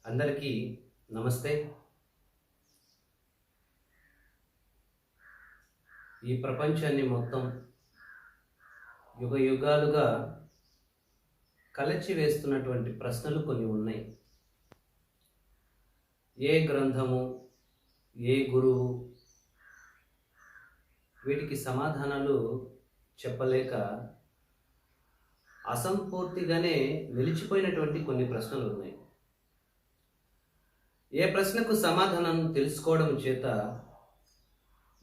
అందరికీ నమస్తే. ఈ ప్రపంచాన్ని మొత్తం యుగాలుగా కలచివేస్తున్నటువంటి ప్రశ్నలు కొన్ని ఉన్నాయి. ఏ గ్రంథము, ఏ గురువు వీటికి సమాధానాలు చెప్పలేక అసంపూర్తిగానే నిలిచిపోయినటువంటి కొన్ని ప్రశ్నలు ఉన్నాయి. ఏ ప్రశ్నకు సమాధానం తెలుసుకోవడం చేత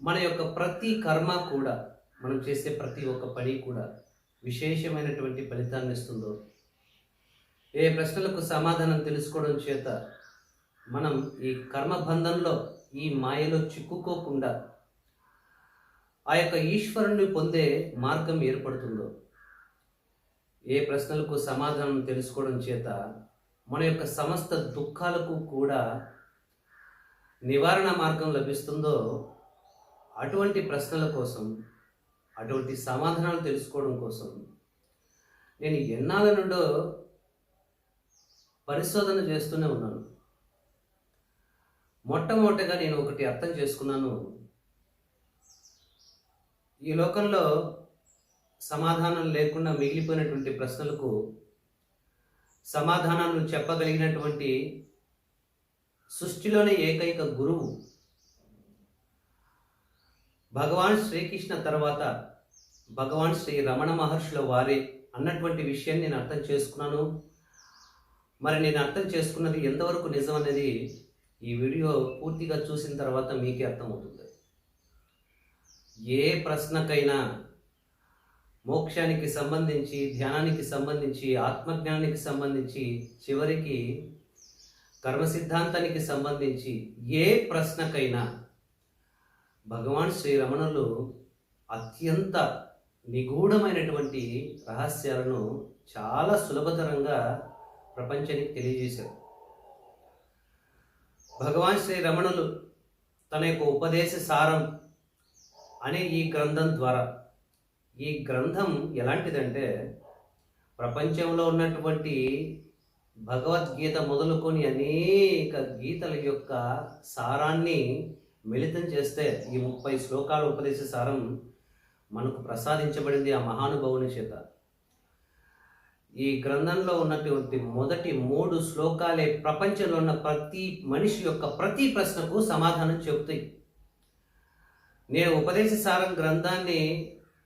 మన యొక్క ప్రతి కర్మ కూడా, మనం చేసే ప్రతి ఒక్క పని కూడా విశేషమైనటువంటి ఫలితాన్ని ఇస్తుందో, ఏ ప్రశ్నలకు సమాధానం తెలుసుకోవడం చేత మనం ఈ కర్మబంధంలో, ఈ మాయలో చిక్కుకోకుండా ఆ యొక్క ఈశ్వరుని పొందే మార్గం ఏర్పడుతుందో, ఏ ప్రశ్నలకు సమాధానం తెలుసుకోవడం చేత మన యొక్క సమస్త దుఃఖాలకు కూడా నివారణ మార్గం లభిస్తుందో, అటువంటి ప్రశ్నల కోసం, అటువంటి సమాధానాలు తెలుసుకోవడం కోసం నేను ఎన్నాళ్ళ నుండో పరిశోధన చేస్తూనే ఉన్నాను. మొట్టమొదటిగా నేను ఒకటి అర్థం చేసుకున్నాను. ఈ లోకంలో సమాధానం లేకుండా మిగిలిపోయినటువంటి ప్రశ్నలకు సమాధానాలను చెప్పగలిగినటువంటి సృష్టిలోనే ఏకైక గురువు భగవాన్ శ్రీకృష్ణ తర్వాత భగవాన్ శ్రీ రమణ మహర్షుల వారే అన్నటువంటి విషయాన్ని నేను అర్థం చేసుకున్నాను. మరి నేను అర్థం చేసుకున్నది ఎంతవరకు నిజం అనేది ఈ వీడియో పూర్తిగా చూసిన తర్వాత మీకే అర్థమవుతుంది. ఏ ప్రశ్నకైనా మోక్షానికి సంబంధించి, ధ్యానానికి సంబంధించి, ఆత్మజ్ఞానానికి సంబంధించి, చివరికి కర్మ సిద్ధాంతానికి సంబంధించి ఏ ప్రశ్నకైనా భగవాన్ శ్రీరమణులు అత్యంత నిగూఢమైనటువంటి రహస్యాలను చాలా సులభతరంగా ప్రపంచానికి తెలియజేశారు. భగవాన్ శ్రీరమణులు తన యొక్క ఉపదేశ సారం అనే ఈ గ్రంథం ద్వారా, ఈ గ్రంథం ఎలాంటిదంటే ప్రపంచంలో ఉన్నటువంటి భగవద్గీత మొదలుకొని అనేక గీతల యొక్క సారాన్ని మిళితం చేస్తే ఈ 30 శ్లోకాల ఉపదేశ సారం మనకు ప్రసాదించబడింది ఆ మహానుభావుని చేత. ఈ గ్రంథంలో ఉన్నటువంటి మొదటి 3 శ్లోకాలే ప్రపంచంలో ఉన్న ప్రతి మనిషి యొక్క ప్రతి ప్రశ్నకు సమాధానం చెబుతాయి. నేను ఉపదేశ సారం గ్రంథాన్ని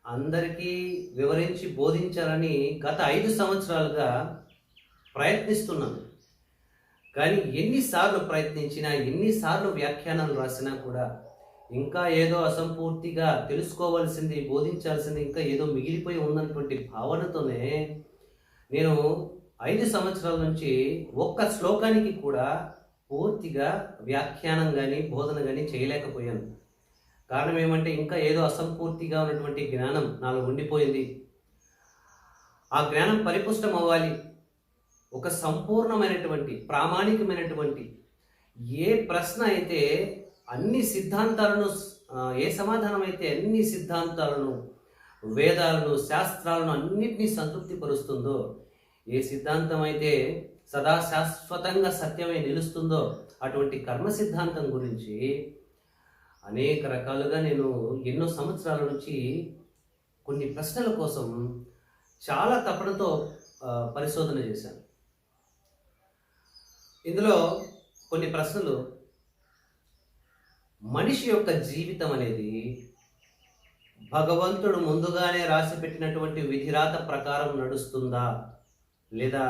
అందరికీ వివరించి బోధించాలని గత 5 సంవత్సరాలుగా ప్రయత్నిస్తున్నాను. కానీ ఎన్నిసార్లు ప్రయత్నించినా, ఎన్నిసార్లు వ్యాఖ్యానాలు రాసినా కూడా ఇంకా ఏదో అసంపూర్తిగా తెలుసుకోవాల్సింది, బోధించాల్సింది ఇంకా ఏదో మిగిలిపోయి ఉన్నటువంటి భావనతోనే నేను 5 సంవత్సరాల నుంచి ఒక్క శ్లోకానికి కూడా పూర్తిగా వ్యాఖ్యానం కానీ, బోధన కానీ చేయలేకపోయాను. కారణం ఏమంటే ఇంకా ఏదో అసంపూర్తిగా ఉన్నటువంటి జ్ఞానం నాలో ఉండిపోయింది. ఆ జ్ఞానం పరిపుష్టం అవ్వాలి. ఒక సంపూర్ణమైనటువంటి, ప్రామాణికమైనటువంటి ఏ ప్రశ్న అయితే అన్ని సిద్ధాంతాలను, ఏ సమాధానం అయితే అన్ని సిద్ధాంతాలను, వేదాలను, శాస్త్రాలను అన్నిటినీ సంతృప్తి పరుస్తుందో, ఏ సిద్ధాంతం అయితే సదా శాశ్వతంగా సత్యమై నిలుస్తుందో, అటువంటి కర్మ సిద్ధాంతం గురించి అనేక రకాలుగా నేను ఎన్నో సంవత్సరాల నుంచి కొన్ని ప్రశ్నల కోసం చాలా తపనతో పరిశోధన చేశాను. ఇందులో కొన్ని ప్రశ్నలు, మనిషి యొక్క జీవితం అనేది భగవంతుడు ముందుగానే రాసి పెట్టినటువంటి విధిరాత ప్రకారం నడుస్తుందా, లేదా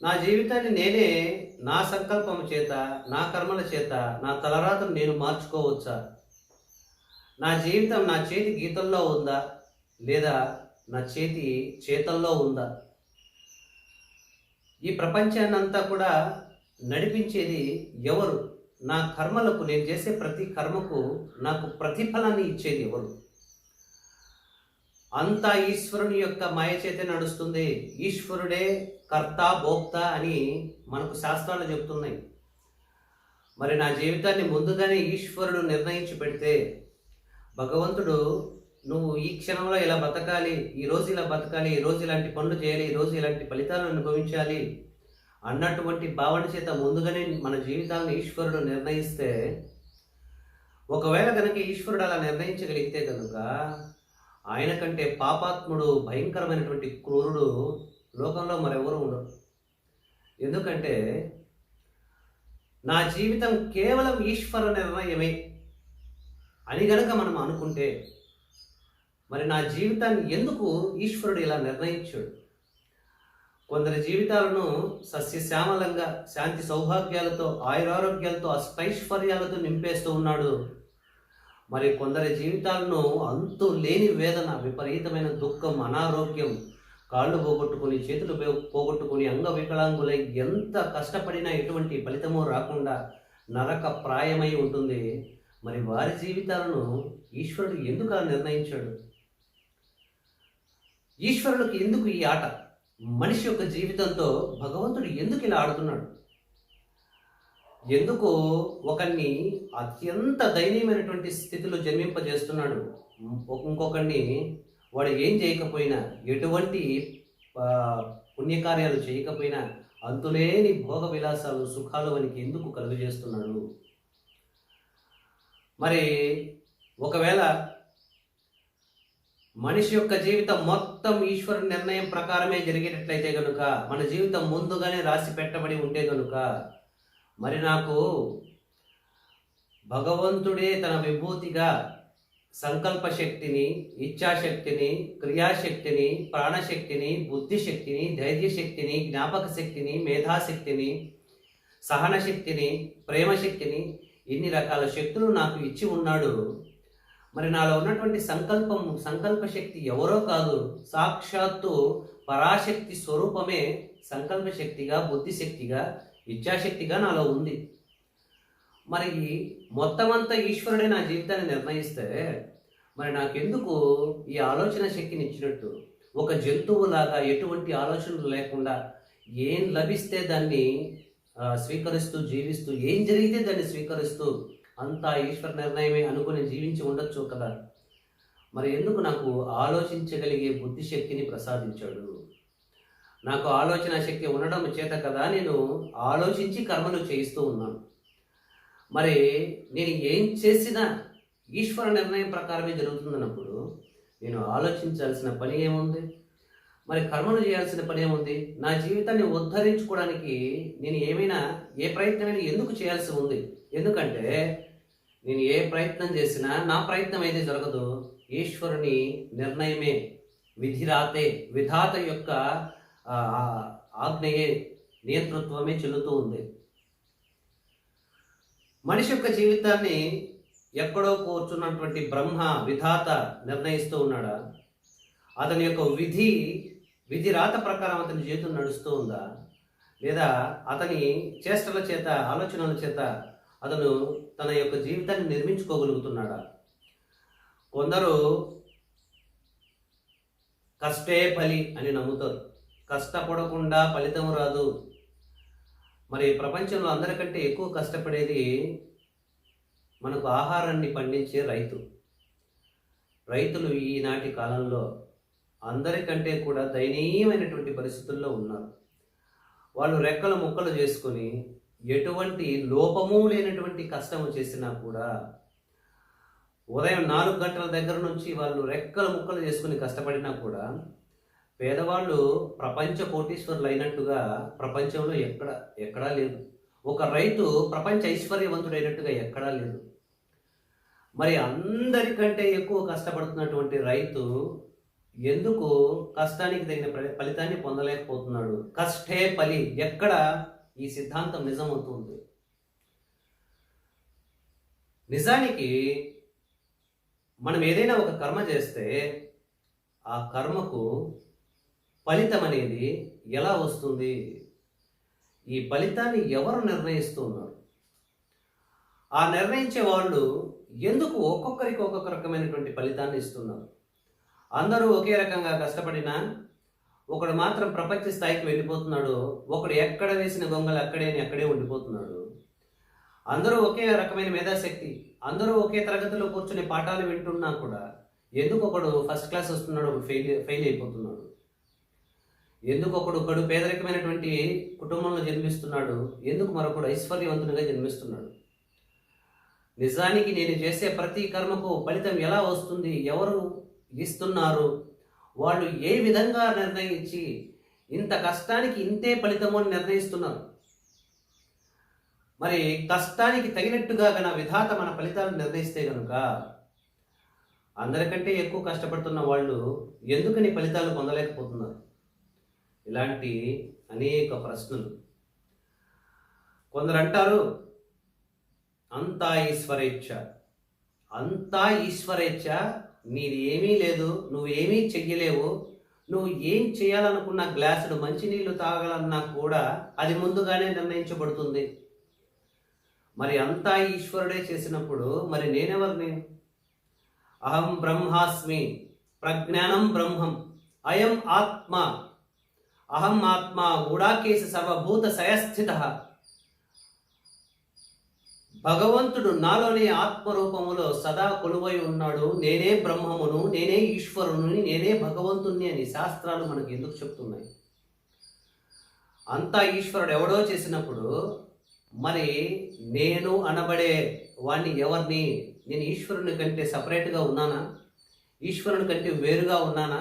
నా జీవితాన్ని నేనే నా సంకల్పం చేత, నా కర్మల చేత, నా తలరాతను నేను మార్చుకోవచ్చా? నా జీవితం నా చేతి గీతల్లో ఉందా, లేదా నా చేతి చేతల్లో ఉందా? ఈ ప్రపంచాన్ని అంతా కూడా నడిపించేది ఎవరు? నా కర్మలకు, నేను చేసే ప్రతి కర్మకు నాకు ప్రతిఫలాన్ని ఇచ్చేది ఎవరు? అంతా ఈశ్వరుని యొక్క మాయ చేతే నడుస్తుంది. ఈశ్వరుడే కర్త, భోక్త అని మనకు శాస్త్రాలు చెప్తున్నాయి. మరి నా జీవితాన్ని ముందుగానే ఈశ్వరుడు నిర్ణయించి పెడితే, భగవంతుడు నువ్వు ఈ క్షణంలో ఇలా బతకాలి, ఈరోజు ఇలా బతకాలి, ఈరోజు ఇలాంటి పనులు చేయాలి, ఈరోజు ఇలాంటి ఫలితాలను అనుభవించాలి అన్నటువంటి భావన చేత ముందుగానే మన జీవితాలను ఈశ్వరుడు నిర్ణయిస్తే, ఒకవేళ కనుక ఈశ్వరుడు అలా నిర్ణయించగలిగితే కనుక ఆయన కంటే పాపాత్ముడు, భయంకరమైనటువంటి క్రూరుడు లోకంలో మరెవరు ఉండరు. ఎందుకంటే నా జీవితం కేవలం ఈశ్వర నిర్ణయమే అని గనక మనం అనుకుంటే, మరి నా జీవితాన్ని ఎందుకు ఈశ్వరుడు ఇలా నిర్ణయించాడు? కొందరి జీవితాలను సస్యశ్యామలంగా శాంతి సౌభాగ్యాలతో, ఆయురారోగ్యాలతో, అష్టైశ్వర్యాలతో నింపేస్తూ ఉన్నాడు. మరి కొందరి జీవితాలను అంతు లేని వేదన, విపరీతమైన దుఃఖం, అనారోగ్యం, కాళ్ళు పోగొట్టుకుని, చేతులు పోగొట్టుకుని, అంగవికలాంగులై ఎంత కష్టపడినా ఎటువంటి ఫలితమో రాకుండా నరక ప్రాయమై ఉంటుంది. మరి వారి జీవితాలను ఈశ్వరుడు ఎందుకు అలా నిర్ణయించాడు? ఈశ్వరుడికి ఎందుకు ఈ ఆట? మనిషి యొక్క జీవితంతో భగవంతుడు ఎందుకు ఇలా ఆడుతున్నాడు? ఎందుకు ఒకరిని అత్యంత దయనీయమైనటువంటి స్థితిలో జన్మింపజేస్తున్నాడు? ఇంకొకరిని వాడు ఏం చేయకపోయినా, ఎటువంటి పుణ్యకార్యాలు చేయకపోయినా అంతులేని భోగ విలాసాలు, సుఖాలు వానికి ఎందుకు కలుగజేస్తున్నాడు? మరి ఒకవేళ మనిషి యొక్క జీవితం మొత్తం ఈశ్వరుని నిర్ణయం ప్రకారమే జరిగేటట్లయితే కనుక, మన జీవితం ముందుగానే రాసి పెట్టబడి ఉంటే కనుక, మరి నాకు భగవంతుడే తన విభూతిగా సంకల్ప శక్తిని, ఇచ్ఛాశక్తిని, క్రియాశక్తిని, ప్రాణశక్తిని, బుద్ధిశక్తిని, ధైర్యశక్తిని, జ్ఞాపక శక్తిని, మేధాశక్తిని, సహన శక్తిని, ప్రేమశక్తిని, ఇన్ని రకాల శక్తులు నాకు ఇచ్చి ఉన్నాడు. మరి నాలో ఉన్నటువంటి సంకల్ప శక్తి ఎవరో కాదు, సాక్షాత్తు పరాశక్తి స్వరూపమే సంకల్ప శక్తిగా, బుద్ధిశక్తిగా, ఇచ్ఛాశక్తిగా నాలో ఉంది. మరి మొత్తం అంతా ఈశ్వరుడే నా జీవితాన్ని నిర్ణయిస్తే, మరి నాకెందుకు ఈ ఆలోచన శక్తిని ఇచ్చినట్టు? ఒక జంతువులాగా ఎటువంటి ఆలోచనలు లేకుండా ఏం లభిస్తే దాన్ని స్వీకరిస్తూ జీవిస్తూ, ఏం జరిగితే దాన్ని స్వీకరిస్తూ, అంతా ఈశ్వర నిర్ణయమే అనుకుని జీవించి ఉండొచ్చు కదా. మరి ఎందుకు నాకు ఆలోచించగలిగే బుద్ధిశక్తిని ప్రసాదించాడు? నాకు ఆలోచన శక్తి ఉండడం చేత కదా నేను ఆలోచించి కర్మలు చేయిస్తూ ఉన్నాను. మరి నేను ఏం చేసినా ఈశ్వర నిర్ణయం ప్రకారమే జరుగుతుందన్నప్పుడు నేను ఆలోచించాల్సిన పని ఏముంది? మరి కర్మలు చేయాల్సిన పని ఏముంది? నా జీవితాన్ని ఉద్ధరించుకోవడానికి నేను ఏ ప్రయత్నమైనా ఎందుకు చేయాల్సి ఉంది? ఎందుకంటే నేను ఏ ప్రయత్నం చేసినా నా ప్రయత్నం అయితే జరగదు, ఈశ్వరుని నిర్ణయమే, విధాత యొక్క ఆజ్ఞయే, నియంతృత్వమే చెల్లుతూ ఉంది. మనిషి యొక్క జీవితాన్ని ఎక్కడో కూర్చున్నటువంటి బ్రహ్మ విధాత నిర్ణయిస్తూ ఉన్నాడా? అతని యొక్క విధి రాత ప్రకారం అతని జీవితం నడుస్తూ ఉందా? లేదా అతని చేష్టల చేత, ఆలోచనల చేత అతను తన యొక్క జీవితాన్ని నిర్మించుకోగలుగుతున్నాడా? కొందరు కష్టే ఫలి అని నమ్ముతారు. కష్టపడకుండా ఫలితం రాదు. మరి ప్రపంచంలో అందరికంటే ఎక్కువ కష్టపడేది మనకు ఆహారాన్ని పండించే రైతులు ఈనాటి కాలంలో అందరికంటే కూడా దయనీయమైనటువంటి పరిస్థితుల్లో ఉన్నారు. వాళ్ళు రెక్కలు ముక్కలు చేసుకొని ఎటువంటి లోపము లేనటువంటి కష్టము చేసినా కూడా, ఉదయం 4 గంటల దగ్గర నుంచి వాళ్ళు రెక్కలు ముక్కలు చేసుకుని కష్టపడినా కూడా, పేదవాళ్ళు ప్రపంచ కోటీశ్వరులు అయినట్టుగా ప్రపంచంలో ఎక్కడా లేదు. ఒక రైతు ప్రపంచ ఐశ్వర్యవంతుడైనట్టుగా ఎక్కడా లేదు. మరి అందరికంటే ఎక్కువ కష్టపడుతున్నటువంటి రైతు ఎందుకు కష్టానికి తగిన ఫలితాన్ని పొందలేకపోతున్నాడు? కష్టే ఫలి, ఎక్కడ ఈ సిద్ధాంతం నిజమవుతుంది? నిజానికి మనం ఏదైనా ఒక కర్మ చేస్తే ఆ కర్మకు ఫలితం అనేది ఎలా వస్తుంది? ఈ ఫలితాన్ని ఎవరు నిర్ణయిస్తున్నారు? ఆ నిర్ణయించే వాళ్ళు ఎందుకు ఒక్కొక్కరికి ఒక్కొక్క రకమైనటువంటి ఫలితాన్ని ఇస్తున్నారు? అందరూ ఒకే రకంగా కష్టపడినా ఒకడు మాత్రం ప్రపంచ స్థాయికి వెళ్ళిపోతున్నాడు, ఒకడు ఎక్కడ వేసిన గొంగలు అక్కడే ఉండిపోతున్నాడు. అందరూ ఒకే రకమైన మేధాశక్తి, అందరూ ఒకే తరగతిలో కూర్చుని పాఠాలు వింటున్నా కూడా ఎందుకు ఒకడు ఫస్ట్ క్లాస్ వస్తున్నాడు, ఒకడు ఫెయిల్ అయిపోతున్నాడు? ఎందుకు ఒకడు పేదరికమైనటువంటి కుటుంబంలో జన్మిస్తున్నాడు, ఎందుకు మరొకడు ఐశ్వర్యవంతునిగా జన్మిస్తున్నాడు? నిజానికి నేను చేసే ప్రతి కర్మకు ఫలితం ఎలా వస్తుంది, ఎవరు ఇస్తున్నారు, వాళ్ళు ఏ విధంగా నిర్ణయించి ఇంత కష్టానికి ఇంతే ఫలితము అని నిర్ణయిస్తున్నారు? మరి కష్టానికి తగినట్టుగా గన విధాత మన ఫలితాలు నిర్ణయిస్తే కనుక అందరికంటే ఎక్కువ కష్టపడుతున్న వాళ్ళు ఎందుకని ఫలితాలు పొందలేకపోతున్నారు? ఇలాంటి అనేక ప్రశ్నలు. కొందరు అంటారు అంతా ఈశ్వరేచ్ఛ, అంతా ఈశ్వరేచ్ఛ, నీది ఏమీ లేదు, నువ్వేమీ చెయ్యలేవు, నువ్వు ఏం చేయాలనుకున్న గ్లాసుడు మంచినీళ్ళు తాగాలన్నా కూడా అది ముందుగానే నిర్ణయించబడుతుంది. మరి అంతా ఈశ్వరుడే చేసినప్పుడు మరి నేనెవరిని? అహం బ్రహ్మాస్మి, ప్రజ్ఞానం బ్రహ్మం, అయం ఆత్మ, అహం ఆత్మ గూఢాకేశ సర్వభూత సయస్థిత. భగవంతుడు నాలోని ఆత్మరూపములో సదా కొలువై ఉన్నాడు. నేనే బ్రహ్మమును, నేనే ఈశ్వరుని, నేనే భగవంతుణ్ణి అని శాస్త్రాలు మనకు ఎందుకు చెప్తున్నాయి? అంతా ఈశ్వరుడు ఎవడో చేసినప్పుడు మరి నేను అనబడే వాణ్ణి ఎవరిని? నేను ఈశ్వరుని కంటే సపరేట్గా ఉన్నానా? ఈశ్వరుని కంటే వేరుగా ఉన్నానా?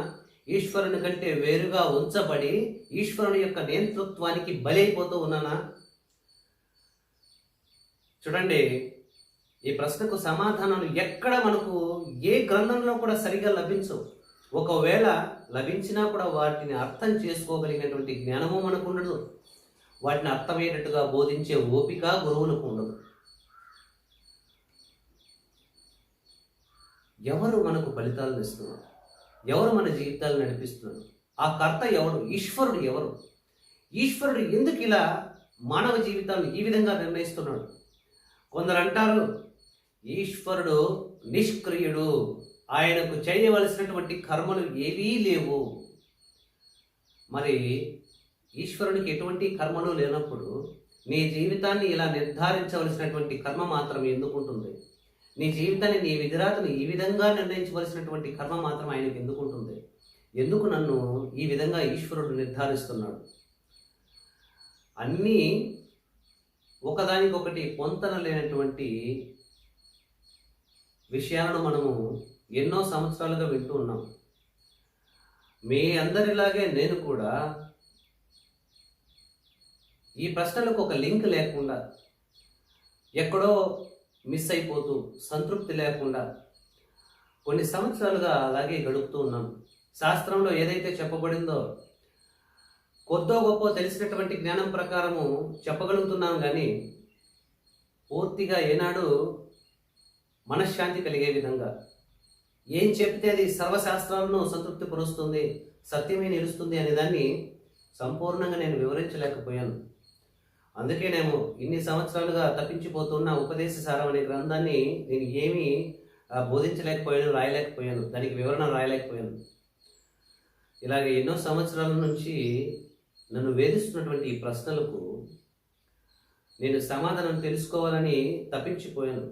ఈశ్వరుని కంటే వేరుగా ఉంచబడి ఈశ్వరుని యొక్క నేతృత్వానికి బలైపోతూ ఉన్నానా? చూడండి, ఈ ప్రశ్నకు సమాధానాలు ఎక్కడ మనకు ఏ గ్రంథంలో కూడా సరిగా లభించవు. ఒకవేళ లభించినా కూడా వాటిని అర్థం చేసుకోగలిగినటువంటి జ్ఞానము మనకు ఉండదు. వాటిని అర్థమయ్యేటట్టుగా బోధించే ఓపిక గురువులకు ఉండదు. ఎవరు మనకు ఫలితాలను ఇస్తున్నారు? ఎవరు మన జీవితాలు నడిపిస్తున్నారు? ఆ కర్త ఎవరు? ఈశ్వరుడు ఎవరు? ఈశ్వరుడు ఎందుకు ఇలా మానవ జీవితాలను ఈ విధంగా నిర్ణయిస్తున్నాడు? కొందరు అంటారు ఈశ్వరుడు నిష్క్రియుడు, ఆయనకు చేయవలసినటువంటి కర్మలు ఏవీ లేవు. మరి ఈశ్వరునికి ఎటువంటి కర్మలు లేనప్పుడు నీ జీవితాన్ని ఇలా నిర్ధారించవలసినటువంటి కర్మ మాత్రం ఎందుకు ఉంటుంది? నీ జీవితాన్ని, నీ విధిరాతను ఈ విధంగా నిర్ణయించవలసినటువంటి కర్మ మాత్రం ఆయనకు ఎందుకు ఉంటుంది? ఎందుకు నన్ను ఈ విధంగా ఈశ్వరుడు నిర్ధారిస్తున్నాడు? అన్నీ ఒకదానికొకటి పొంతన లేనటువంటి విషయాలను మనము ఎన్నో సంవత్సరాలుగా వింటూ ఉన్నాం. మీ అందరిలాగే నేను కూడా ఈ ప్రశ్నలకు ఒక లింక్ లేకుండా, ఎక్కడో మిస్ అయిపోతూ, సంతృప్తి లేకుండా కొన్ని సంవత్సరాలుగా అలాగే గడుపుతూ ఉన్నాను. శాస్త్రంలో ఏదైతే చెప్పబడిందో కొద్దో గొప్ప తెలిసినటువంటి జ్ఞానం ప్రకారము చెప్పగలుగుతున్నాను, కానీ పూర్తిగా ఏనాడు మనశ్శాంతి కలిగే విధంగా ఏం చెప్తే అది సర్వశాస్త్రాలను సంతృప్తి పరుస్తుంది, సత్యమే నిలుస్తుంది అనే దాన్ని సంపూర్ణంగా నేను వివరించలేకపోయాను. అందుకే నేను ఇన్ని సంవత్సరాలుగా తప్పించిపోతున్న ఉపదేశ సారం అనే గ్రంథాన్ని నేను ఏమీ బోధించలేకపోయాను, రాయలేకపోయాను, దానికి వివరణ రాయలేకపోయాను. ఇలాగ ఎన్నో సంవత్సరాల నుంచి నన్ను వేధిస్తున్నటువంటి ఈ ప్రశ్నలకు నేను సమాధానం తెలుసుకోవాలని తప్పించిపోయాను.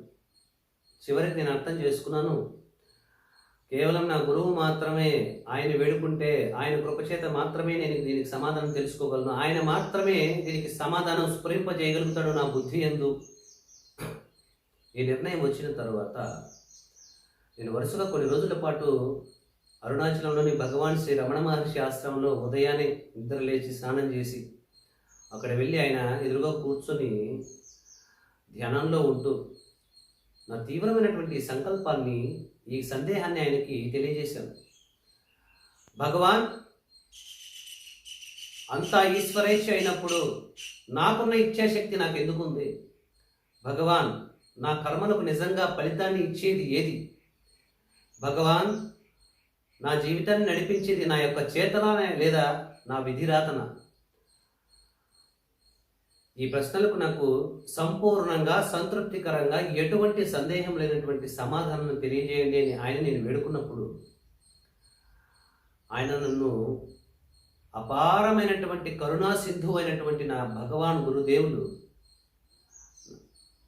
చివరికి నేను అర్థం చేసుకున్నాను, కేవలం నా గురువు మాత్రమే, ఆయన వేడుకుంటే ఆయన కృపచేత మాత్రమే నేను దీనికి సమాధానం తెలుసుకోగలను, ఆయన మాత్రమే దీనికి సమాధానం స్ఫురింపజేయగలుగుతాడు నా బుద్ధి యందు. ఈ నిర్ణయం వచ్చిన తర్వాత నేను వరుసగా కొన్ని రోజుల పాటు అరుణాచలంలోని భగవాన్ శ్రీ రమణ మహర్షి ఆశ్రమంలో ఉదయాన్నే నిద్ర లేచి స్నానం చేసి అక్కడ వెళ్ళి ఆయన ఎదురుగా కూర్చొని ధ్యానంలో ఉంటూ నా తీవ్రమైనటువంటి సంకల్పాన్ని, ఈ సందేహాన్ని ఆయనకి తెలియజేశాను. భగవాన్, అంతా ఈశ్వరేచ్ఛ అయినప్పుడు నాకున్న ఇచ్ఛాశక్తి నాకు ఎందుకుంది? భగవాన్, నా కర్మలకు నిజంగా ఫలితాన్ని ఇచ్చేది ఏది? భగవాన్, నా జీవితాన్ని నడిపించేది నా యొక్క చేతన లేదా నా విధిరాతన? ఈ ప్రశ్నలకు నాకు సంపూర్ణంగా, సంతృప్తికరంగా, ఎటువంటి సందేహం లేనటువంటి సమాధానం తెలియజేయండి అని ఆయన నేను వేడుకున్నప్పుడు ఆయన నన్ను అపారమైనటువంటి కరుణా సింధు అయినటువంటి నా భగవాన్ గురుదేవుడు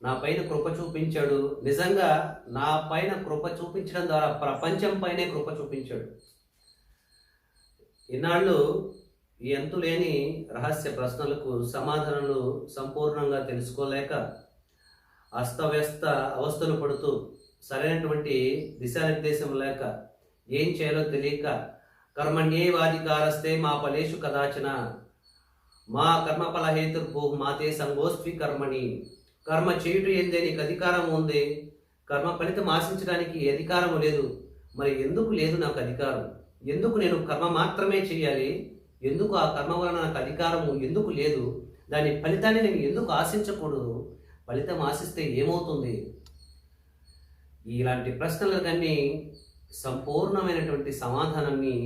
నా పైన కృప చూపించాడు. నిజంగా నా పైన కృప చూపించడం ద్వారా ప్రపంచం పైనే కృప చూపించాడు. ఇన్నాళ్ళు ఈ అంతులేని రహస్య ప్రశ్నలకు సమాధానాలు సంపూర్ణంగా తెలుసుకోలేక అస్తవ్యస్త అవస్థలు పడుతూ సరైనటువంటి దిశానిర్దేశం లేక ఏం చేయాలో తెలియక కర్మణ్యేవాధికారస్తే మా ఫలేషు కదాచన మా కర్మఫల హేతుర్భూ మాతే సంగోస్త్వి కర్మణి. కర్మ చేయుట ఏందే నీకు అధికారం ఉంది, కర్మ ఫలితం ఆశించడానికి అధికారం లేదు. మరి ఎందుకు లేదు నాకు అధికారం? ఎందుకు నేను కర్మ మాత్రమే చేయాలి? ఎందుకు ఆ కర్మ వలన నాకు అధికారము ఎందుకు లేదు? దాని ఫలితాన్ని నేను ఎందుకు ఆశించకూడదు? ఫలితం ఆశిస్తే ఏమవుతుంది? ఇలాంటి ప్రశ్నలకన్నీ సంపూర్ణమైనటువంటి సమాధానాన్ని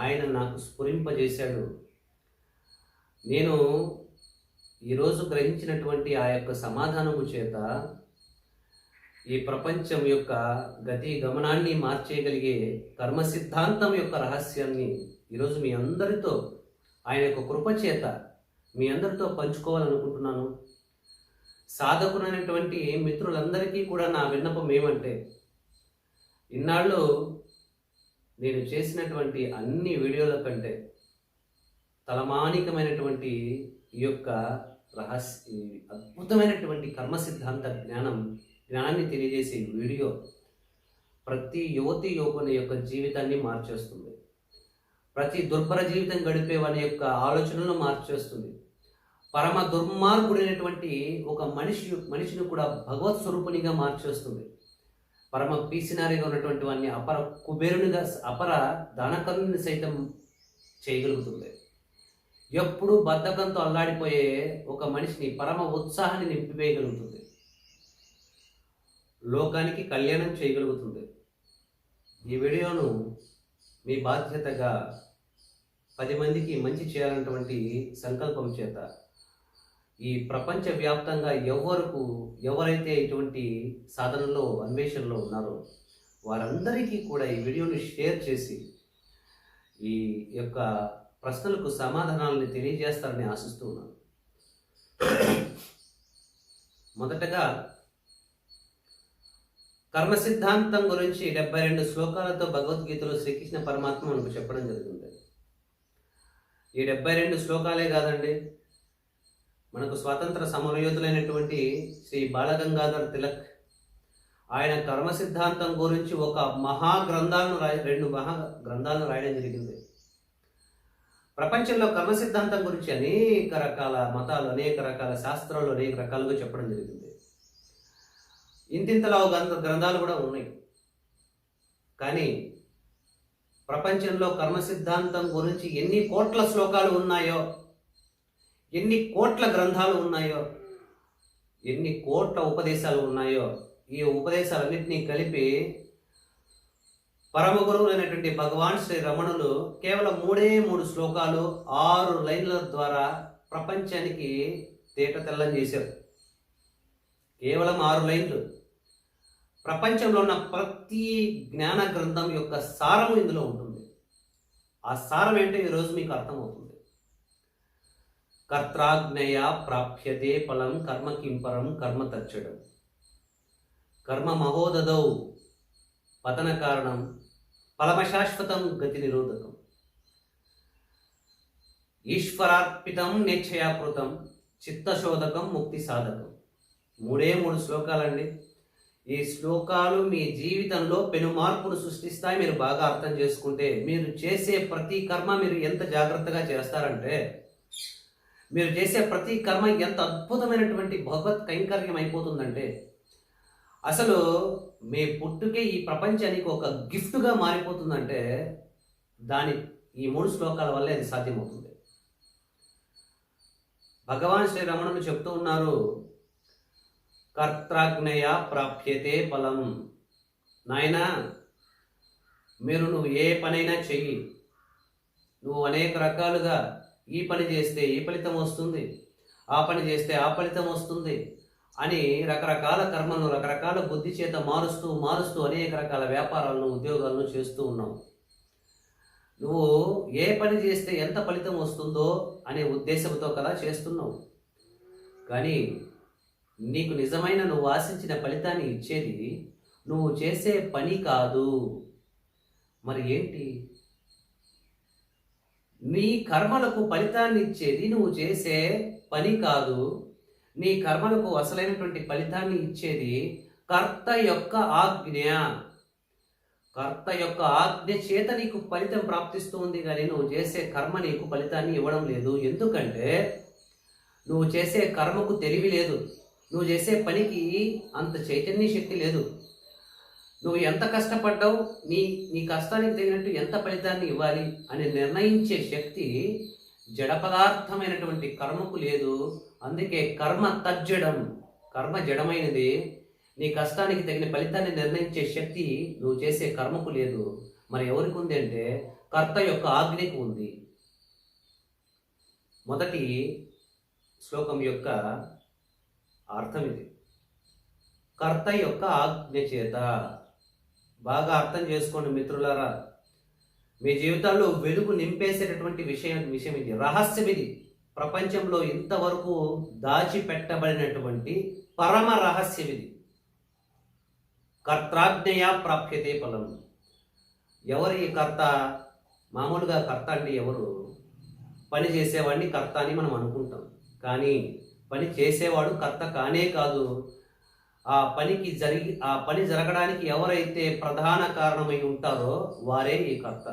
ఆయన నాకు స్ఫురింపజేశాడు. నేను ఈరోజు గ్రహించినటువంటి ఆ యొక్క సమాధానము చేత ఈ ప్రపంచం యొక్క గతి గమనాన్ని మార్చేయగలిగే కర్మ సిద్ధాంతం యొక్క రహస్యాన్ని ఈరోజు మీ అందరితో ఆయన యొక్క కృప చేత మీ అందరితో పంచుకోవాలనుకుంటున్నాను. సాధకులైనటువంటి మిత్రులందరికీ కూడా నా విన్నపం ఏమంటే, ఇన్నాళ్ళు నేను చేసినటువంటి అన్ని వీడియోల కంటే తలమానికమైనటువంటి ఈ యొక్క అద్భుతమైనటువంటి కర్మ సిద్ధాంత జ్ఞానాన్ని తెలియజేసే వీడియో ప్రతి యువతి యువకుని యొక్క జీవితాన్ని మార్చేస్తుంది. ప్రతి దుర్భర జీవితం గడిపే వారి యొక్క ఆలోచనలను మార్చేస్తుంది. పరమ దుర్మార్గుడైనటువంటి ఒక మనిషిని కూడా భగవత్ స్వరూపునిగా మార్చేస్తుంది. పరమ పీసినారిగా ఉన్నటువంటి వాడిని అపర కుబేరునిగా, అపర దానకరుని సైతం చేయగలుగుతుంది. ఎప్పుడు బద్ధకంతో అల్లాడిపోయే ఒక మనిషిని పరమ ఉత్సాహాన్ని నింపివేయగలుగుతుంది. లోకానికి కళ్యాణం చేయగలుగుతుంది. ఈ వీడియోను మీ బాధ్యతగా 10 మందికి మంచి చేయాలన్నటువంటి సంకల్పం చేత ఈ ప్రపంచవ్యాప్తంగా ఎవరైతే ఇటువంటి సాధనలో అన్వేషణలో ఉన్నారో వారందరికీ కూడా ఈ వీడియోని షేర్ చేసి ఈ యొక్క ప్రశ్నలకు సమాధానాలను తెలియజేస్తారని ఆశిస్తూ ఉన్నాను. మొదటగా కర్మ సిద్ధాంతం గురించి 72 శ్లోకాలతో భగవద్గీతలో శ్రీకృష్ణ పరమాత్మ మనకు చెప్పడం జరుగుతుంది. ఈ 72 శ్లోకాలే కాదండి, మనకు స్వాతంత్ర సమరయోధులైనటువంటి శ్రీ బాలగంగాధర్ తిలక్ ఆయన కర్మ సిద్ధాంతం గురించి ఒక 2 మహా గ్రంథాలను రాయడం జరిగింది. ప్రపంచంలో కర్మ సిద్ధాంతం గురించి అనేక రకాల మతాలు, అనేక రకాల శాస్త్రాలు అనేక రకాలుగా చెప్పడం జరిగింది. ఇంతింతలా గ్రంథాలు కూడా ఉన్నాయి. కానీ ప్రపంచంలో కర్మ సిద్ధాంతం గురించి ఎన్ని కోట్ల శ్లోకాలు ఉన్నాయో, ఎన్ని కోట్ల గ్రంథాలు ఉన్నాయో, ఎన్ని కోట్ల ఉపదేశాలు ఉన్నాయో, ఈ ఉపదేశాలన్నింటినీ కలిపి పరమ గురువులైనటువంటి భగవాన్ శ్రీ రమణులు కేవలం 3 శ్లోకాలు 6 లైన్ల ద్వారా ప్రపంచానికి తేట తెల్లం చేశారు. కేవలం 6 లైన్లు. ప్రపంచంలో ఉన్న ప్రతి జ్ఞాన గ్రంథం యొక్క సారము ఇందులో ఉంటుంది. ఆ సారం ఏంటో ఈరోజు మీకు అర్థమవుతుంది. కర్త్రాజ్ఞయ ప్రాప్యతే ఫలం కర్మ కింపరం కర్మ తచ్చడం. కర్మ మహోదదౌ పతన కారణం ఫలమశాశ్వతం గతి నిరోధకం. ఈశ్వరార్పితం నిశ్చయాకృతం చిత్తశోధకం ముక్తి సాధకం. 3 శ్లోకాలండి. ఈ శ్లోకాలు మీ జీవితంలో పెను మార్పును సృష్టిస్తాయి. మీరు బాగా అర్థం చేసుకుంటే మీరు చేసే ప్రతి కర్మ మీరు ఎంత జాగ్రత్తగా చేస్తారంటే, మీరు చేసే ప్రతి కర్మ ఎంత అద్భుతమైనటువంటి భగవత్ కైంకర్యం అయిపోతుందంటే, అసలు మీ పుట్టుకే ఈ ప్రపంచానికి ఒక గిఫ్ట్గా మారిపోతుందంటే ఈ 3 శ్లోకాల వల్లే అది సాధ్యమవుతుంది. భగవాన్ శ్రీ రమణులు చెప్తూ ఉన్నారు, కర్త్రాజ్ఞయ ప్రాప్యతే ఫలం. నాయనా, నువ్వు ఏ పనైనా చెయ్యి, నువ్వు అనేక రకాలుగా ఈ పని చేస్తే ఈ ఫలితం వస్తుంది, ఆ పని చేస్తే ఆ ఫలితం వస్తుంది అని రకరకాల కర్మలను రకరకాల బుద్ధి చేత మారుస్తూ అనేక రకాల వ్యాపారాలను, ఉద్యోగాలను చేస్తూ ఉన్నావు. నువ్వు ఏ పని చేస్తే ఎంత ఫలితం వస్తుందో అనే ఉద్దేశంతో కదా చేస్తున్నావు. కానీ నీకు నిజమైన నువ్వు ఆశించిన ఫలితాన్ని ఇచ్చేది నువ్వు చేసే పని కాదు. మరి ఏంటి? నీ కర్మలకు ఫలితాన్ని ఇచ్చేది నువ్వు చేసే పని కాదు. నీ కర్మలకు అసలైనటువంటి ఫలితాన్ని ఇచ్చేది కర్త యొక్క ఆజ్ఞ. కర్త యొక్క ఆజ్ఞ చేత నీకు ఫలితం ప్రాప్తిస్తుంది, కానీ నువ్వు చేసే కర్మ నీకు ఫలితాన్ని ఇవ్వడం లేదు. ఎందుకంటే నువ్వు చేసే కర్మకు తెలివి లేదు, నువ్వు చేసే పనికి అంత చైతన్య శక్తి లేదు. నువ్వు ఎంత కష్టపడ్డావు, నీ నీ కష్టానికి తగినట్టు ఎంత ఫలితాన్ని ఇవ్వాలి అని నిర్ణయించే శక్తి జడ పదార్థమైనటువంటి కర్మకు లేదు. అందుకే కర్మ తజ్జడం, కర్మ జడమైనది. నీ కష్టానికి తగిన ఫలితాన్ని నిర్ణయించే శక్తి నువ్వు చేసే కర్మకు లేదు. మరి ఎవరికి ఉంది అంటే కర్త యొక్క ఆజ్ఞకు ఉంది. మొదటి శ్లోకం యొక్క అర్థం ఇది. కర్త యొక్క ఆజ్ఞ చేత. బాగా అర్థం చేసుకోండి మిత్రులారా, మీ జీవితాల్లో వెలుగు నింపేసేటటువంటి విషయం ఇది, రహస్యం ఇది. ప్రపంచంలో ఇంతవరకు దాచిపెట్టబడినటువంటి పరమ రహస్యం ఇది. కర్తాజ్ఞయా ప్రాప్యతే ఫలం. ఎవరు ఈ కర్త? మామూలుగా కర్త అంటే ఎవరు? పని చేసేవాడిని కర్త అని మనం అనుకుంటాం, కానీ పని చేసేవాడు కర్త కానే కాదు. ఆ పని జరగడానికి ఎవరైతే ప్రధాన కారణమై ఉంటారో వారే ఈ కర్త.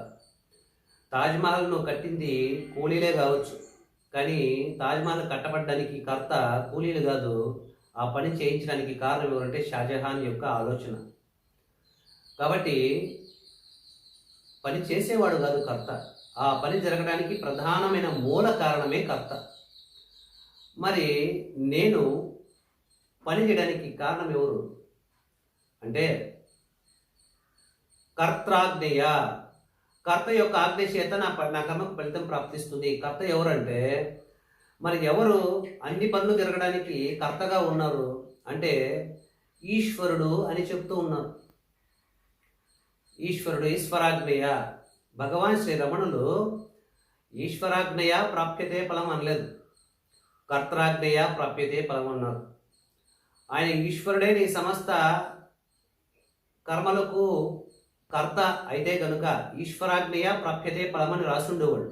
తాజ్మహల్ను కట్టింది కూలీలే కావచ్చు, కానీ తాజ్మహల్ కట్టబడ్డానికి కర్త కూలీలు కాదు. ఆ పని చేయించడానికి కారణం ఎవరంటే షాజహాన్ యొక్క ఆలోచన. కాబట్టి పని చేసేవాడు కాదు కర్త, ఆ పని జరగడానికి ప్రధానమైన మూల కారణమే కర్త. మరి నేను పని చేయడానికి కారణం ఎవరు అంటే కర్తాజ్ఞయ. కర్త యొక్క ఆజ్ఞ చేత నా కర్మకు ఫలితం ప్రాప్తిస్తుంది. కర్త ఎవరంటే మరి ఎవరు అన్ని పనులు జరగడానికి కర్తగా ఉన్నారు అంటే ఈశ్వరుడు అని చెప్తూ ఉన్నారు. ఈశ్వరుడు, ఈశ్వరాజ్ఞయ. భగవాన్ శ్రీ రమణులు ఈశ్వరాజ్ఞయ ప్రాప్యతే ఫలం అనలేదు, కర్తాజ్ఞయ ప్రాప్యతే ఫలం అన్నారు. ఆయన ఈశ్వరుడే నీ సమస్త కర్మలకు కర్త అయితే కనుక ఈశ్వరాజ్ఞయ ప్రాప్యతే ఫలమని రాసుండేవాడు,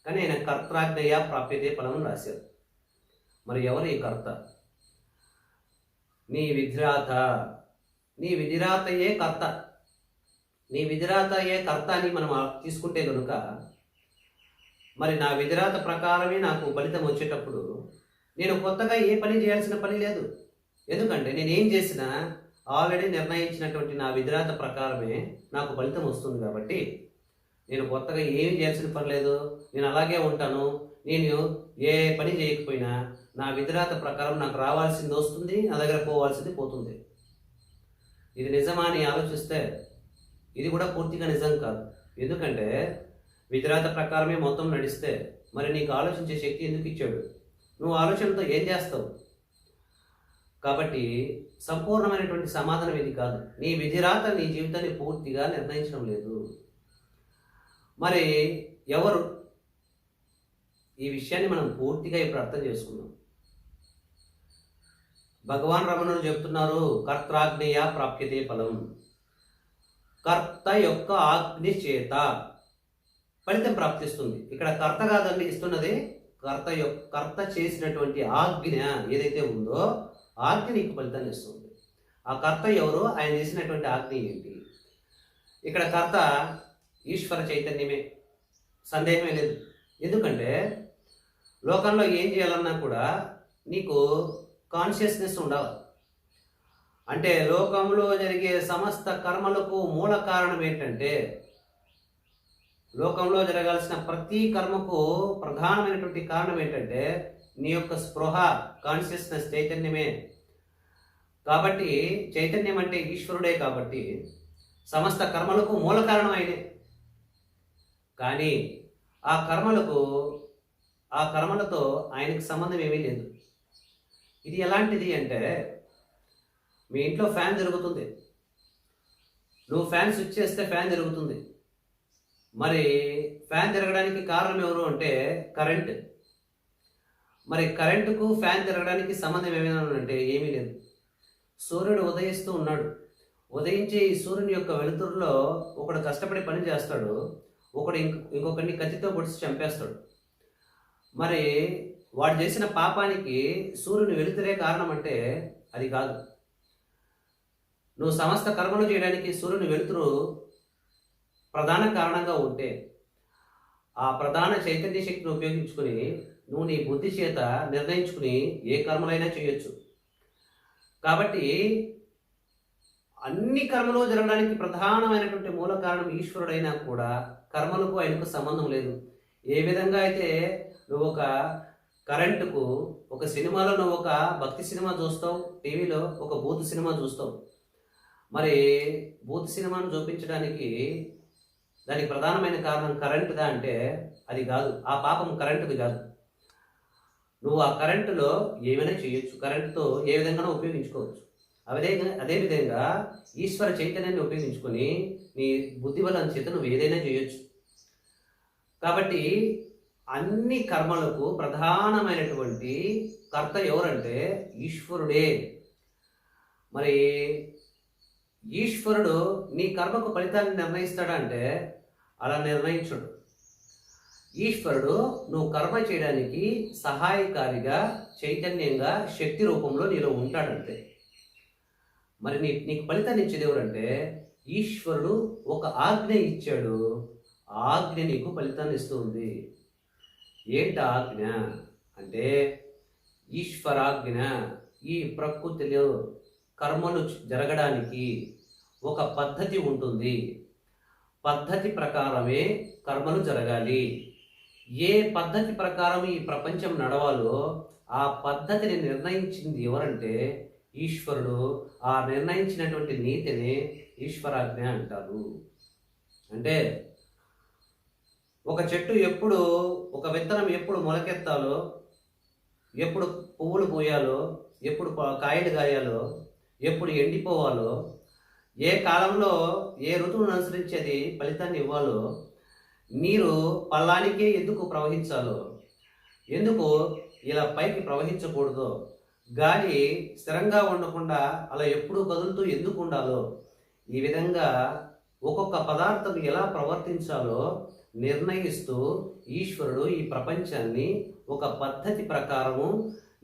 కానీ ఆయన కర్తాజ్ఞయ ప్రాప్యతే ఫలమని రాశారు. మరి ఎవరు ఈ కర్త? నీ విధిరాత. నీ విధిరాతయే కర్త. నీ విధిరాతయే కర్త అని మనం తీసుకుంటే కనుక మరి నా విధిరాత ప్రకారమే నాకు ఫలితం వచ్చేటప్పుడు నేను కొత్తగా ఏ పని చేయాల్సిన పని లేదు. ఎందుకంటే నేనేం చేసినా ఆల్రెడీ నిర్ణయించినటువంటి నా విధిరాత ప్రకారమే నాకు ఫలితం వస్తుంది. కాబట్టి నేను కొత్తగా ఏం చేయాల్సిన పని లేదు, నేను అలాగే ఉంటాను. నేను ఏ పని చేయకపోయినా నా విధిరాత ప్రకారం నాకు రావాల్సింది వస్తుంది, నా దగ్గర పోవాల్సింది పోతుంది. ఇది నిజమా అని ఆలోచిస్తే ఇది కూడా పూర్తిగా నిజం కాదు. ఎందుకంటే విధిరాత ప్రకారమే మొత్తం నడిస్తే మరి నీకు ఆలోచించే శక్తి ఎందుకు ఇచ్చాడు? నువ్వు ఆలోచనతో ఏం చేస్తావు? కాబట్టి సంపూర్ణమైనటువంటి సమాధానం ఇది కాదు. నీ విధిరాత నీ జీవితాన్ని పూర్తిగా నిర్ణయించడం లేదు. మరి ఎవరు? ఈ విషయాన్ని మనం పూర్తిగా ఇప్పుడు అర్థం చేసుకున్నాం. భగవాన్ రమణులు చెప్తున్నారు, కర్తాజ్ఞయ ప్రాప్యతే ఫలం. కర్త యొక్క ఆజ్ఞ చేత ఫలితం ప్రాప్తిస్తుంది. ఇక్కడ కర్త కాదండి ఇస్తున్నది, కర్త చేసినటువంటి ఆజ్ఞ ఏదైతే ఉందో ఆజ్ఞ నీకు ఫలితాన్ని ఇస్తుంది. ఆ కర్త ఎవరు? ఆయన చేసినటువంటి ఆజ్ఞ ఏంటి? ఇక్కడ కర్త ఈశ్వర చైతన్యమే, సందేహమే లేదు. ఎందుకంటే లోకంలో ఏం చేయాలన్నా కూడా నీకు కాన్షియస్నెస్ ఉండాలి. అంటే లోకంలో జరిగే సమస్త కర్మలకు మూల కారణం ఏంటంటే, లోకంలో జరగాల్సిన ప్రతి కర్మకు ప్రధానమైనటువంటి కారణం ఏంటంటే నీ యొక్క స్పృహ, కాన్షియస్నెస్, చైతన్యమే. కాబట్టి చైతన్యం అంటే ఈశ్వరుడే, కాబట్టి సమస్త కర్మలకు మూల కారణం ఆయనే. కానీ ఆ కర్మలతో ఆయనకు సంబంధం ఏమీ లేదు. ఇది ఎలాంటిది అంటే, మీ ఇంట్లో ఫ్యాన్ జరుగుతుంది, నువ్వు ఫ్యాన్ స్విచ్ చేస్తే ఫ్యాన్ జరుగుతుంది. మరి ఫ్యాన్ తిరగడానికి కారణం ఎవరు అంటే కరెంట్. మరి కరెంటుకు ఫ్యాన్ తిరగడానికి సంబంధం ఏమైనా అంటే ఏమీ లేదు. సూర్యుడు ఉదయిస్తూ ఉన్నాడు, ఉదయించే ఈ సూర్యుని యొక్క వెలుతురులో ఒకడు కష్టపడి పని చేస్తాడు, ఒకడు ఇంకొకరిని కత్తితో పొడిచి చంపేస్తాడు. మరి వాడు చేసిన పాపానికి సూర్యుని వెలుతురే కారణం అంటే అది కాదు. నువ్వు సమస్త కర్మలు చేయడానికి సూర్యుని వెలుతురు ప్రధాన కారణంగా ఉంటే ఆ ప్రధాన చైతన్య శక్తిని ఉపయోగించుకుని నువ్వు నీ బుద్ధి చేత నిర్ణయించుకుని ఏ కర్మలైనా చేయొచ్చు. కాబట్టి అన్ని కర్మలు జరగడానికి ప్రధానమైనటువంటి మూల కారణం ఈశ్వరుడైనా కూడా కర్మలకు ఆయనకు సంబంధం లేదు. ఏ విధంగా అయితే నువ్వు ఒక కరెంటుకు ఒక సినిమాలో నువ్వు ఒక భక్తి సినిమా చూస్తావు, టీవీలో ఒక బూత్ సినిమా చూస్తావు. మరి బూత్ సినిమాను చూపించడానికి దానికి ప్రధానమైన కారణం కరెంటుదా అంటే అది కాదు. ఆ పాపం కరెంటుది కాదు. నువ్వు ఆ కరెంటులో ఏమైనా చేయొచ్చు, కరెంటుతో ఏ విధంగానో ఉపయోగించుకోవచ్చు. అదేవిధంగా ఈశ్వర చైతన్యాన్ని ఉపయోగించుకొని నీ బుద్ధి బలం చేత నువ్వు ఏదైనా చేయొచ్చు. కాబట్టి అన్ని కర్మలకు ప్రధానమైనటువంటి కర్త ఎవరంటే ఈశ్వరుడే. మరి ఈశ్వరుడు నీ కర్మకు ఫలితాన్ని నిర్ణయిస్తాడా అంటే అలా నిర్ణయించడు. ఈశ్వరుడు నువ్వు కర్మ చేయడానికి సహాయకారిగా చైతన్యంగా శక్తి రూపంలో నీలో ఉంటాడంతే. మరి నీకు ఫలితాన్ని ఇచ్చేది ఎవరంటే ఈశ్వరుడు ఒక ఆజ్ఞ ఇచ్చాడు. ఆజ్ఞ నీకు ఫలితాన్ని ఇస్తుంది. ఏంటి ఆజ్ఞ అంటే ఈశ్వరాజ్ఞ. ఈ ప్రకృతిలో కర్మలు జరగడానికి ఒక పద్ధతి ఉంటుంది. పద్ధతి ప్రకారమే కర్మలు జరగాలి. ఏ పద్ధతి ప్రకారం ఈ ప్రపంచం నడవాలో ఆ పద్ధతిని నిర్ణయించింది ఎవరంటే ఈశ్వరుడు. ఆ నిర్ణయించినటువంటి నీతిని ఈశ్వరాజ్ఞ అంటారు. అంటే ఒక చెట్టు ఎప్పుడు, ఒక విత్తనం ఎప్పుడు మొలకెత్తాలో, ఎప్పుడు పువ్వులు పూయాలో, ఎప్పుడు కాయలు కాయాలో, ఎప్పుడు ఎండిపోవాలో, ఏ కాలంలో ఏ ఋతువును అనుసరించేది ఫలితాన్ని ఇవ్వాలో, నీరు పల్లానికే ఎందుకు ప్రవహించాలో, ఎందుకు ఇలా పైకి ప్రవహించకూడదో, గాలి స్థిరంగా ఉండకుండా అలా ఎప్పుడూ కదులుతూ ఎందుకు ఉండాలో, ఈ విధంగా ఒక్కొక్క పదార్థం ఎలా ప్రవర్తించాలో నిర్ణయిస్తూ ఈశ్వరుడు ఈ ప్రపంచాన్ని ఒక పద్ధతి ప్రకారము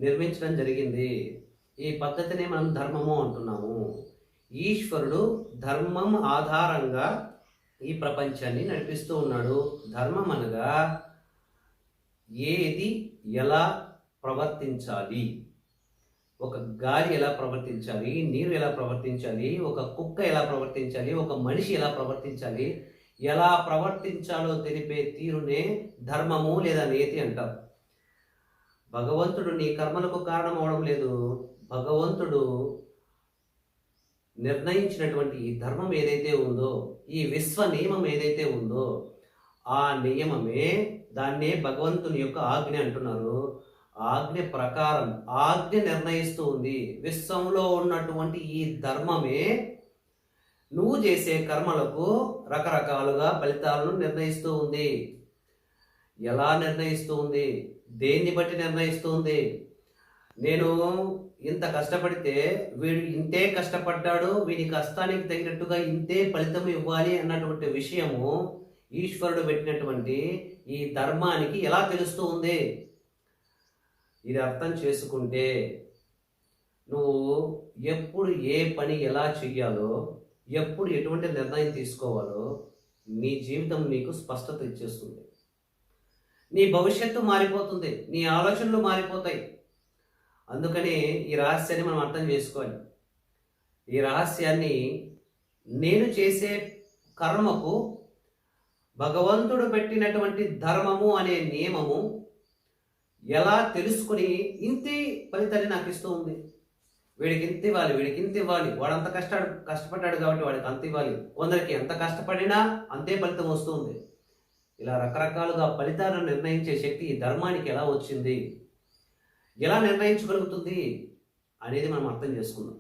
నిర్మించడం జరిగింది. ఈ పద్ధతినే మనం ధర్మము అంటున్నాము. ఈశ్వరుడు ధర్మం ఆధారంగా ఈ ప్రపంచాన్ని నడిపిస్తూ ఉన్నాడు. ధర్మం అనగా ఏది ఎలా ప్రవర్తించాలి, ఒక గాలి ఎలా ప్రవర్తించాలి, నీరు ఎలా ప్రవర్తించాలి, ఒక కుక్క ఎలా ప్రవర్తించాలి, ఒక మనిషి ఎలా ప్రవర్తించాలి, ఎలా ప్రవర్తించాలో తెలిపే తీరునే ధర్మము లేదా నీతి అంటారు. భగవంతుడు నీ కర్మలకు కారణం అవడం లేదు. భగవంతుడు నిర్ణయించినటువంటి ఈ ధర్మం ఏదైతే ఉందో, ఈ విశ్వ నియమం ఏదైతే ఉందో, ఆ నియమమే, దాన్నే భగవంతుని యొక్క ఆజ్ఞ అంటున్నారు. ఆజ్ఞ ప్రకారం ఆజ్ఞ నిర్ణయిస్తూ ఉంది. విశ్వంలో ఉన్నటువంటి ఈ ధర్మమే నువ్వు చేసే కర్మలకు రకరకాలుగా ఫలితాలను నిర్ణయిస్తూ ఉంది. ఎలా నిర్ణయిస్తూ ఉంది, దేన్ని బట్టి నిర్ణయిస్తూ ఉంది? నేను ఇంత కష్టపడితే వీడు ఇంతే కష్టపడ్డాడు, వీడి కష్టానికి తగినట్టుగా ఇంతే ఫలితం ఇవ్వాలి అన్నటువంటి విషయము ఈశ్వరుడు పెట్టినటువంటి ఈ ధర్మానికి ఎలా తెలుస్తూ ఉంది? ఇది అర్థం చేసుకుంటే నువ్వు ఎప్పుడు ఏ పని ఎలా చెయ్యాలో, ఎప్పుడు ఎటువంటి నిర్ణయం తీసుకోవాలో నీ జీవితం నీకు స్పష్టత ఇచ్చేస్తుంది. నీ భవిష్యత్తు మారిపోతుంది, నీ ఆలోచనలు మారిపోతాయి. అందుకని ఈ రహస్యాన్ని మనం అర్థం చేసుకోవాలి. ఈ రహస్యాన్ని నేను చేసే కర్మకు భగవంతుడు పెట్టినటువంటి ధర్మము అనే నియమము ఎలా తెలుసుకుని ఇంతే ఫలితాన్ని నాకు ఇస్తూ ఉంది. వీడికి ఇంత ఇవ్వాలి, వీడికి ఇంత ఇవ్వాలి, వాడు అంత కష్టపడ్డాడు కాబట్టి వాడికి అంత ఇవ్వాలి, కొందరికి ఎంత కష్టపడినా అంతే ఫలితం వస్తుంది. ఇలా రకరకాలుగా ఫలితాలను నిర్ణయించే శక్తి ఈ ధర్మానికి ఎలా వచ్చింది, ఎలా నిర్ణయించగలుగుతుంది అనేది మనం అర్థం చేసుకుందాం.